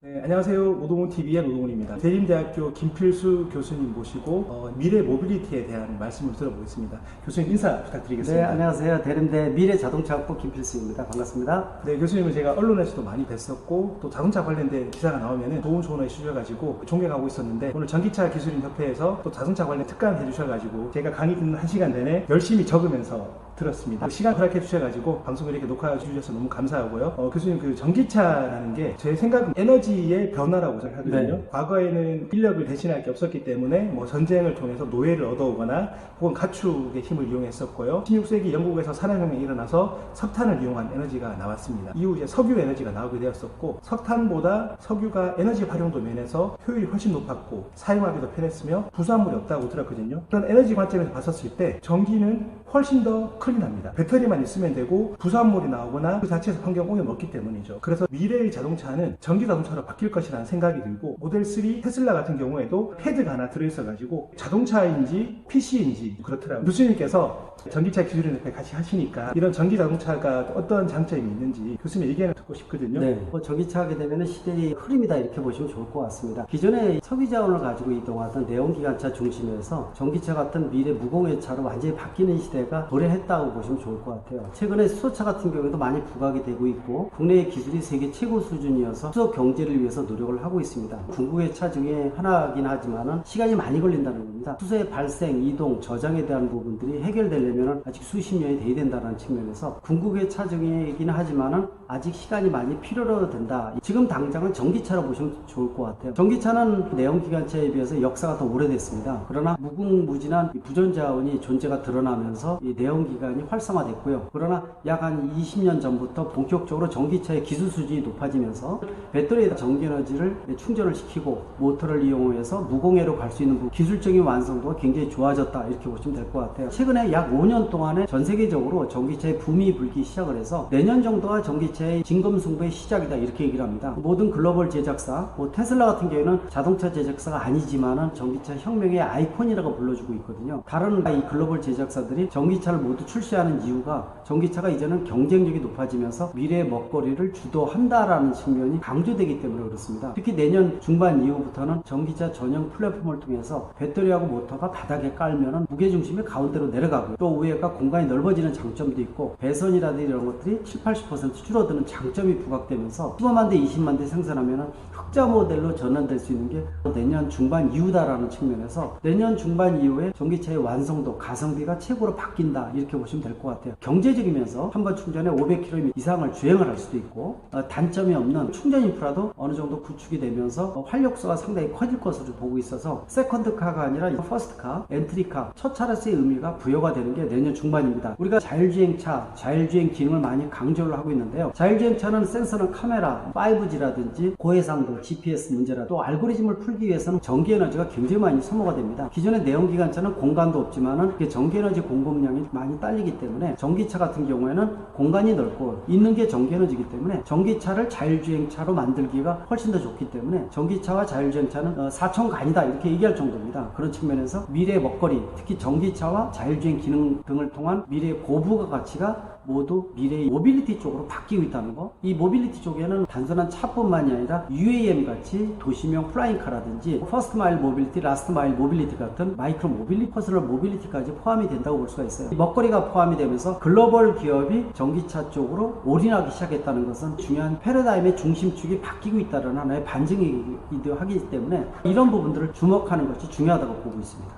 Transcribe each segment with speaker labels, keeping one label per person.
Speaker 1: 네, 안녕하세요. 노동훈TV의 노동훈입니다. 대림대학교 김필수 교수님 모시고 미래 모빌리티에 대한 말씀을 들어보겠습니다. 교수님 인사 부탁드리겠습니다.
Speaker 2: 네, 안녕하세요. 대림대 미래자동차학부 김필수입니다. 반갑습니다.
Speaker 1: 네, 교수님은 제가 언론에서도 많이 뵀었고 또 자동차 관련된 기사가 나오면 좋은 조언을 해주셔가지고 존경하고 있었는데, 오늘 전기차 기술인 협회에서 또 자동차 관련 특강 해주셔가지고 제가 강의 듣는 1시간 내내 열심히 적으면서 들었습니다. 시간 허락해 주셔가지고 방송을 이렇게 녹화해 주셔서 너무 감사하고요. 교수님, 그 전기차라는 게 제 생각은 에너지의 변화라고 생각하거든요.
Speaker 2: 네.
Speaker 1: 과거에는 인력을 대신할 게 없었기 때문에 뭐 전쟁을 통해서 노예를 얻어오거나 혹은 가축의 힘을 이용했었고요. 16세기 영국에서 산업혁명이 일어나서 석탄을 이용한 에너지가 나왔습니다. 이후 이제 석유 에너지가 나오게 되었었고, 석탄보다 석유가 에너지 활용도 면에서 효율이 훨씬 높았고 사용하기도 편했으며 부수합물이 없다고 들었거든요. 그런 에너지 관점에서 봤었을 때 전기는 훨씬 더 클린합니다. 배터리만 있으면 되고 부수합물이 나오거나 그 자체에서 환경 오염 없기 때문이죠. 그래서 미래의 자동차는 전기 자동차로 바뀔 것이라는 생각이 들고, 모델 3 테슬라 같은 경우에도 패드가 하나 들어있어가지고 자동차인지 PC인지 그렇더라고요. 교수님께서 전기차 기술인협회 같이 하시니까 이런 전기 자동차가 어떤 장점이 있는지 교수님 의견을 듣고 싶거든요.
Speaker 2: 네, 전기차 하게 되면 시대의 흐름이다 이렇게 보시면 좋을 것 같습니다. 기존에 석유자원을 가지고 이동하던 내연기관차 중심에서 전기차 같은 미래 무공해차로 완전히 바뀌는 시대가 도래했다고 보시면 좋을 것 같아요. 최근에 수소차 같은 경우에도 많이 부각이 되고 있고, 국내의 기술이 세계 최고 수준이어서 수소 경제를 위해서 노력을 하고 있습니다. 궁극의 차 중에 하나이긴 하지만 시간이 많이 걸린다는 겁니다. 수소의 발생, 이동, 저장에 대한 부분들이 해결되려면 아직 수십 년이 돼야 된다는 측면에서 궁극의 차 중이긴 하지만 아직 시간이 많이 필요로 된다. 지금 당장은 전기차로 보시면 좋을 것 같아요. 전기차는 내연기관차에 비해서 역사가 더 오래됐습니다. 그러나 무궁무진한 부전자원이 존재가 드러나면서 이 내연기관이 활성화됐고요. 그러나 약 한 20년 전부터 본격적으로 전기차의 기술 수준이 높아지면서 배터리에다 전기에너지를 충전을 시키고 모터를 이용해서 무공해로 갈 수 있는 기술적인 완성도가 굉장히 좋아졌다 이렇게 보시면 될 것 같아요. 최근에 약 5년 동안에 전 세계적으로 전기차의 붐이 불기 시작을 해서 내년 정도가 전기차의 진검승부의 시작이다 이렇게 얘기를 합니다. 모든 글로벌 제작사, 테슬라 같은 경우에는 자동차 제작사가 아니지만은 전기차 혁명의 아이콘이라고 불러주고 있거든요. 다른 이 글로벌 제작사들이 전기차를 모두 출시하는 이유가 전기차가 이제는 경쟁력이 높아지면서 미래의 먹거리를 주도한다라는 측면이 강조되기 때문에 그렇습니다. 특히 내년 중반 이후부터는 전기차 전용 플랫폼을 통해서 배터리하고 모터가 바닥에 깔면은 무게중심이 가운데로 내려가고요. 또 위에가 공간이 넓어지는 장점도 있고, 배선이라든지 이런 것들이 70-80% 줄어드는 장점이 부각되면서 15만 대, 20만 대 생산하면은 흑자 모델로 전환될 수 있는 게 내년 중반 이후다라는 측면에서 내년 중반 이후에 전기차의 완성도, 가성비가 최고로 바뀐다 이렇게 보시면 될 것 같아요. 경제적이면서 한 번 충전에 500km 이상을 주행을 할 수도 있고, 단점이 없는 충전 인프라도 어느 정도 구축이 되면서 활력소가 상당히 커질 것으로 보고 있어서 세컨드카가 아니라 퍼스트카, 엔트리카, 첫 차로서의 의미가 부여가 되는 게 내년 중반입니다. 우리가 자율주행차, 자율주행 기능을 많이 강조를 하고 있는데요. 자율주행차는 센서는 카메라, 5G라든지 고해상도, GPS 문제라도 알고리즘을 풀기 위해서는 전기에너지가 굉장히 많이 소모가 됩니다. 기존의 내연기관차는 공간도 없지만은 전기에너지 공급량이 많이 딸리기 때문에 전기차 같은 경우에는 공간이 넓고 있는 게 전기에너지이기 때문에 전기차를 자율주행차로 만들기가 훨씬 더 좋기 때문에 전기차와 자율주행차는 사천간이다 이렇게 얘기할 정도입니다. 그런 측면에서 미래의 먹거리, 특히 전기차와 자율주행 기능 등을 통한 미래의 고부가 가치가 모두 미래의 모빌리티 쪽으로 바뀌고 있다는 거. 이 모빌리티 쪽에는 단순한 차뿐만이 아니라 UAM 같이 도시명 플라잉카라든지 퍼스트 마일 모빌리티, 라스트 마일 모빌리티 같은 마이크로 모빌리티, 퍼스널 모빌리티까지 포함이 된다고 볼 수가 있어요. 먹거리가 포함이 되면서 글로벌 기업이 전기차 쪽으로 올인하기 시작했다는 것은 중요한 패러다임의 중심축이 바뀌고 있다는 하나의 반증이기도 하기 때문에 이런 부분들을 주목하는 것이 중요하다고 보고 있습니다.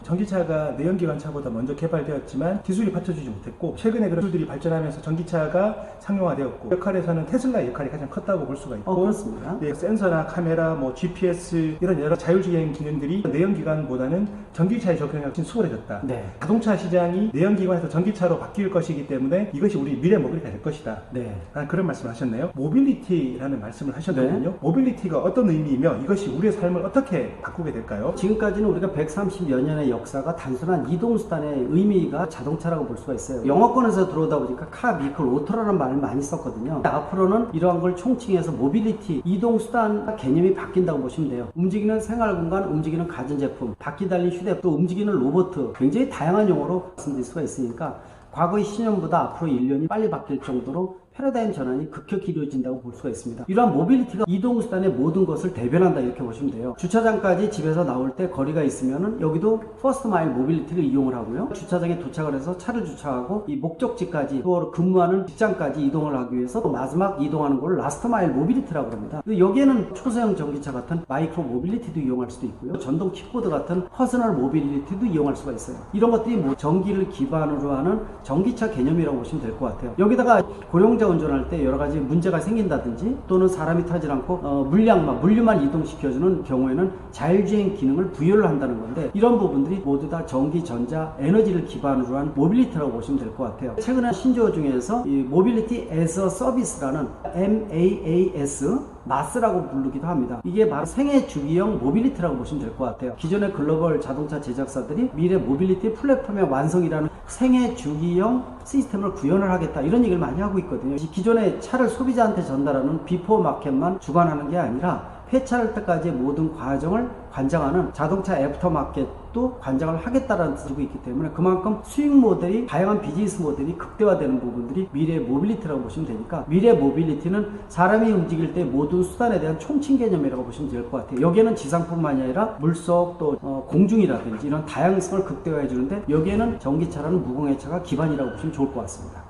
Speaker 1: 전기차가 내연기관차보다 먼저 개발되었지만 기술이 받쳐주지 못했고, 최근에 그런 기술들이 발전하면서 전기차가 상용화되었고, 역할에서는 테슬라의 역할이 가장 컸다고 볼 수가 있고,
Speaker 2: 그렇습니다.
Speaker 1: 네, 센서나 카메라, GPS 이런 여러 자율주행 기능들이 내연기관보다는 전기차에 적용이 훨씬 수월해졌다.
Speaker 2: 네.
Speaker 1: 자동차 시장이 내연기관에서 전기차로 바뀔 것이기 때문에 이것이 우리 미래 먹거리가 될 것이다.
Speaker 2: 네.
Speaker 1: 그런 말씀을 하셨네요. 모빌리티라는 말씀을 하셨거든요. 네. 모빌리티가 어떤 의미이며 이것이 우리의 삶을 어떻게 바꾸게 될까요?
Speaker 2: 지금까지는 우리가 130여 년의 역사가 단순한 이동수단의 의미가 자동차라고 볼 수가 있어요. 영어권에서 들어오다 보니까 카, 비클, 오토라는 말을 많이 썼거든요. 앞으로는 이러한 걸 총칭해서 모빌리티, 이동수단 개념이 바뀐다고 보시면 돼요. 움직이는 생활공간, 움직이는 가전제품, 바퀴 달린 휴대폰, 또 움직이는 로봇, 굉장히 다양한 용어로 말씀드릴 수가 있으니까 과거의 10년보다 앞으로 1년이 빨리 바뀔 정도로 패러다임 전환이 급격히 이루어진다고 볼 수가 있습니다. 이러한 모빌리티가 이동수단의 모든 것을 대변한다 이렇게 보시면 돼요. 주차장까지 집에서 나올 때 거리가 있으면은 여기도 퍼스트 마일 모빌리티를 이용을 하고요. 주차장에 도착을 해서 차를 주차하고 이 목적지까지 또 근무하는 직장까지 이동을 하기 위해서 또 마지막 이동하는 걸 라스트 마일 모빌리티라고 합니다. 여기에는 초소형 전기차 같은 마이크로 모빌리티도 이용할 수도 있고요. 전동 킥보드 같은 퍼스널 모빌리티도 이용할 수가 있어요. 이런 것들이 뭐 전기를 기반으로 하는 전기차 개념이라고 보시면 될 것 같아요. 여기다가 고령자 운전할 때 여러 가지 문제가 생긴다든지 또는 사람이 타지 않고 물류만 이동시켜주는 경우에는 자율주행 기능을 부여를 한다는 건데, 이런 부분들이 모두 다 전기, 전자, 에너지를 기반으로 한 모빌리티라고 보시면 될 것 같아요. 최근에 신조어 중에서 이 모빌리티 as a 서비스라는 MAAS 마스라고 부르기도 합니다. 이게 바로 생애 주기형 모빌리티라고 보시면 될 것 같아요. 기존의 글로벌 자동차 제작사들이 미래 모빌리티 플랫폼의 완성이라는 생애 주기형 시스템을 구현을 하겠다 이런 얘기를 많이 하고 있거든요. 기존의 차를 소비자한테 전달하는 비포 마켓만 주관하는 게 아니라 폐차할 때까지의 모든 과정을 관장하는 자동차 애프터 마켓도 관장을 하겠다라는 뜻을 하고 있기 때문에 그만큼 수익 모델이, 다양한 비즈니스 모델이 극대화되는 부분들이 미래 모빌리티라고 보시면 되니까, 미래 모빌리티는 사람이 움직일 때 모든 수단에 대한 총칭 개념이라고 보시면 될 것 같아요. 여기에는 지상뿐만이 아니라 물속 또 공중이라든지 이런 다양성을 극대화해 주는데, 여기에는 전기차라는 무공해차가 기반이라고 보시면 좋을 것 같습니다.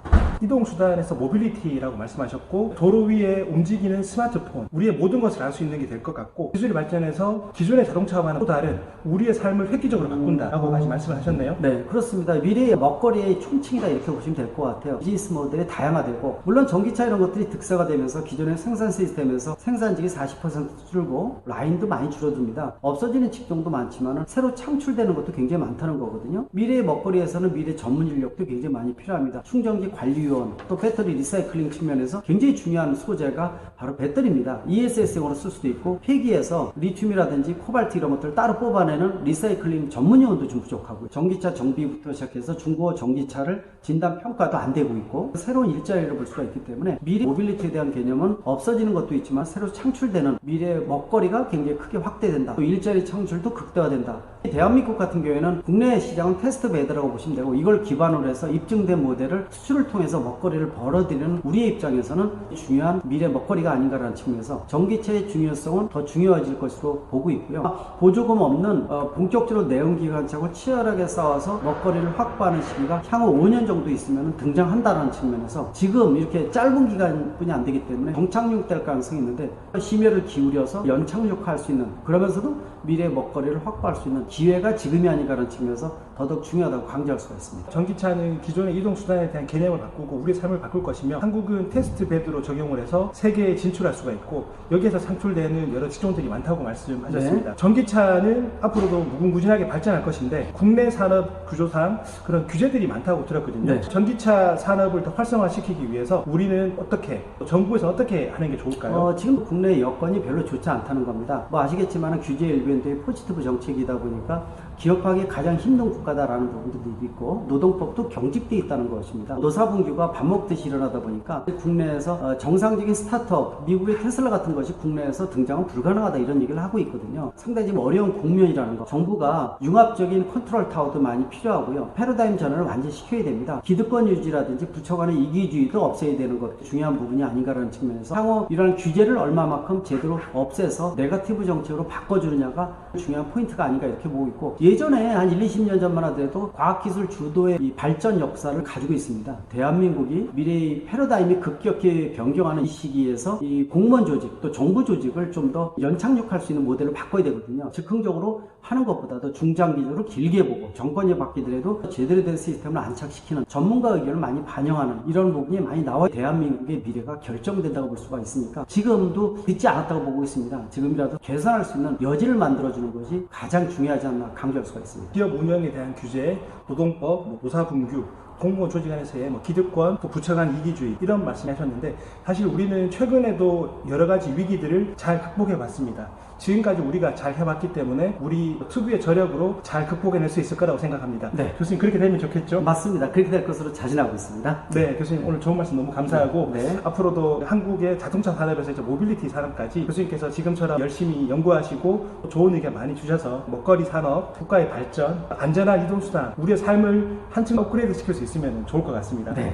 Speaker 1: 이동수단에서 모빌리티라고 말씀하셨고, 도로 위에 움직이는 스마트폰, 우리의 모든 것을 알 수 있는 게 될 것 같고, 기술이 발전해서 기존의 자동차와는 또 다른 우리의 삶을 획기적으로 바꾼다라고 말씀을 하셨네요.
Speaker 2: 네, 그렇습니다. 미래의 먹거리의 총칭이다 이렇게 보시면 될 것 같아요. 비즈니스 모델이 다양화되고, 물론 전기차 이런 것들이 득세화되면서 기존의 생산 시스템에서 생산직이 40% 줄고 라인도 많이 줄어듭니다. 없어지는 직종도 많지만 새로 창출되는 것도 굉장히 많다는 거거든요. 미래의 먹거리에서는 미래 전문 인력도 굉장히 많이 필요합니다. 충전기 관리 또 배터리 리사이클링 측면에서 굉장히 중요한 소재가 바로 배터리입니다. ESS용으로 쓸 수도 있고, 폐기에서 리튬이라든지 코발트 이런 것들을 따로 뽑아내는 리사이클링 전문 요원도 좀 부족하고요. 전기차 정비부터 시작해서 중고 전기차를 진단 평가도 안 되고 있고, 새로운 일자리를 볼 수가 있기 때문에 미래 모빌리티에 대한 개념은 없어지는 것도 있지만 새로 창출되는 미래의 먹거리가 굉장히 크게 확대된다. 또 일자리 창출도 극대화된다. 대한민국 같은 경우에는 국내 시장은 테스트 베드라고 보시면 되고, 이걸 기반으로 해서 입증된 모델을 수출을 통해서 먹거리를 벌어들이는 우리의 입장에서는 중요한 미래 먹거리가 아닌가라는 측면에서 전기차의 중요성은 더 중요해질 것으로 보고 있고요. 보조금 없는 본격적으로 내연기관차고 치열하게 싸워서 먹거리를 확보하는 시기가 향후 5년 정도 있으면 등장한다는 측면에서, 지금 이렇게 짧은 기간뿐이 안 되기 때문에 정착륙될 가능성이 있는데, 심혈을 기울여서 연착륙할 수 있는, 그러면서도 미래의 먹거리를 확보할 수 있는 기회가 지금이 아닌가라는 측면에서 더더욱 중요하다고 강조할 수가 있습니다.
Speaker 1: 전기차는 기존의 이동수단에 대한 개념을 바꾸고 우리의 삶을 바꿀 것이며, 한국은 테스트 베드로 적용을 해서 세계에 진출할 수가 있고, 여기에서 창출되는 여러 직종들이 많다고 말씀하셨습니다.
Speaker 2: 네.
Speaker 1: 전기차는 앞으로도 무궁무진하게 발전할 것인데, 국내 산업 구조상 그런 규제들이 많다고 들었거든요.
Speaker 2: 네.
Speaker 1: 전기차 산업을 더 활성화시키기 위해서 우리는 어떻게, 정부에서 어떻게 하는 게 좋을까요?
Speaker 2: 지금 국내 여건이 별로 좋지 않다는 겁니다. 아시겠지만 규제 일변도의 포지티브 정책이다 보니까 기업하기 가장 힘든 국가다라는 부분도 있고, 노동법도 경직되어 있다는 것입니다. 노사분규가 밥 먹듯이 일어나다 보니까 국내에서 정상적인 스타트업, 미국의 테슬라 같은 것이 국내에서 등장은 불가능하다 이런 얘기를 하고 있거든요. 상당히 지금 어려운 국면이라는 거. 정부가 융합적인 컨트롤 타워도 많이 필요하고요. 패러다임 전환을 완전히 시켜야 됩니다. 기득권 유지라든지 부처 간의 이기주의도 없애야 되는 것도 중요한 부분이 아닌가라는 측면에서, 향후 이런 규제를 얼마만큼 제대로 없애서 네거티브 정책으로 바꿔주느냐가 중요한 포인트가 아닌가 이렇게 보고 있고, 예전에 한 1, 20년 전만 하더라도 과학기술 주도의 이 발전 역사를 가지고 있습니다. 대한민국이 미래의 패러다임이 급격히 변경하는 이 시기에서 이 공무원 조직 또 정부 조직을 좀 더 연착륙할 수 있는 모델을 바꿔야 되거든요. 즉흥적으로 하는 것보다도 중장기적으로 길게 보고, 정권이 바뀌더라도 제대로 된 시스템을 안착시키는 전문가 의견을 많이 반영하는 이런 부분이 많이 나와 대한민국의 미래가 결정된다고 볼 수가 있으니까, 지금도 늦지 않았다고 보고 있습니다. 지금이라도 개선할 수 있는 여지를 만들어주는 것이 가장 중요하지 않나 강조할 수가 있습니다.
Speaker 1: 기업 운영에 대한 규제, 노동법, 노사분규, 공무원 조직 안에서의 기득권, 또 부처 간 이기주의, 이런 말씀하셨는데, 사실 우리는 최근에도 여러 가지 위기들을 잘 극복해 봤습니다. 지금까지 우리가 잘 해봤기 때문에 우리 특유의 저력으로 잘 극복해낼 수 있을 거라고 생각합니다.
Speaker 2: 네.
Speaker 1: 교수님, 그렇게 되면 좋겠죠?
Speaker 2: 맞습니다. 그렇게 될 것으로 자신하고 있습니다.
Speaker 1: 네, 교수님 오늘 좋은 말씀 너무 감사하고,
Speaker 2: 네.
Speaker 1: 앞으로도 한국의 자동차 산업에서 이제 모빌리티 산업까지 교수님께서 지금처럼 열심히 연구하시고 좋은 의견 많이 주셔서 먹거리 산업, 국가의 발전, 안전한 이동수단, 우리의 삶을 한층 업그레이드 시킬 수 있으면 좋을 것 같습니다.
Speaker 2: 네.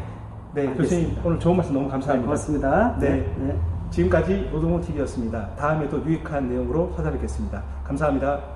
Speaker 1: 네,
Speaker 2: 알겠습니다.
Speaker 1: 교수님 오늘 좋은 말씀 너무 감사합니다.
Speaker 2: 고맙습니다.
Speaker 1: 네. 지금까지 노동호 TV였습니다. 다음에 또 유익한 내용으로 찾아뵙겠습니다. 감사합니다.